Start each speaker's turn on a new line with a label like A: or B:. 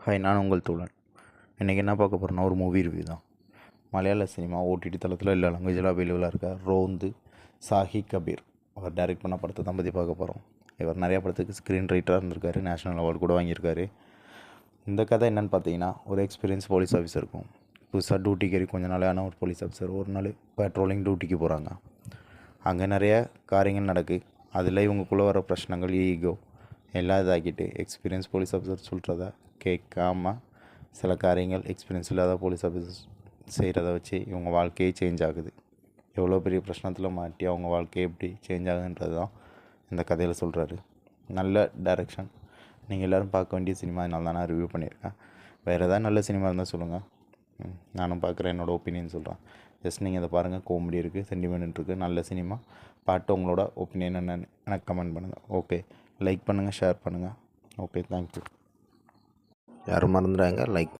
A: Hi, நான் உங்கள் தோழன். இன்றைக்கி என்ன பார்க்க போகிறோன்னா ஒரு மூவி ரிவ்யூ தான். மலையாள சினிமா ஓடிடி தளத்தில் எல்லா லாங்குவேஜில் அவைலபிளாக இருக்க ரோந்து சாஹி கபீர் அவர் டைரக்ட் பண்ண படத்தை தான் பற்றி பார்க்க போகிறோம். இவர் நிறையா படத்துக்கு ஸ்க்ரீன் ரைட்டராக இருந்திருக்காரு, நேஷ்னல் அவார்டு கூட வாங்கியிருக்காரு. இந்த கதை என்னென்னு பார்த்தீங்கன்னா, ஒரு எக்ஸ்பீரியன்ஸ் போலீஸ் ஆஃபீஸர் இருக்கும். புதுசாக டியூட்டிக்கு ஏறி கொஞ்ச நாளான ஒரு போலீஸ் ஆஃபீஸர் ஒரு நாள் பேட்ரோலிங் டியூட்டிக்கு போகிறாங்க. அங்கே நிறைய காரியங்கள் நடக்கு. அதில் இவங்களுக்குள்ளே வர பிரச்சனைகள், ஈகோ எல்லாம் இதாக்கிட்டு எக்ஸ்பீரியன்ஸ் போலீஸ் ஆஃபீஸர் சொல்கிறத கேட்காம சில காரியங்கள் எக்ஸ்பீரியன்ஸ் இல்லாத போலீஸ் ஆஃபீஸர்ஸ் செய்கிறத வச்சு இவங்க வாழ்க்கையே சேஞ்ச் ஆகுது. எவ்வளோ பெரிய பிரச்சனத்தில் மாட்டி அவங்க வாழ்க்கையை எப்படி சேஞ்ச் ஆகுதுன்றது தான் இந்த கதையில் சொல்கிறாரு. நல்ல டைரெக்ஷன். நீங்கள் எல்லோரும் பார்க்க வேண்டிய சினிமா, அதனால தான் நான் ரிவ்யூ பண்ணியிருக்கேன். வேறு ஏதாவது நல்ல சினிமா இருந்தால் சொல்லுங்கள், நானும் பார்க்குறேன், என்னோடய ஒப்பீனியன் சொல்கிறேன். ஜஸ்ட் நீங்கள் அதை பாருங்கள். காமெடி இருக்குது, சென்டிமெண்ட் இருக்குது, நல்ல சினிமா. பார்த்து உங்களோட ஒப்பீனியன் என்னென்னு எனக்கு கமெண்ட் பண்ணுங்கள். ஓகே, லைக் பண்ணுங்கள், ஷேர் பண்ணுங்கள். Okay, thank you. யாரும் மறந்துடாங்க லைக்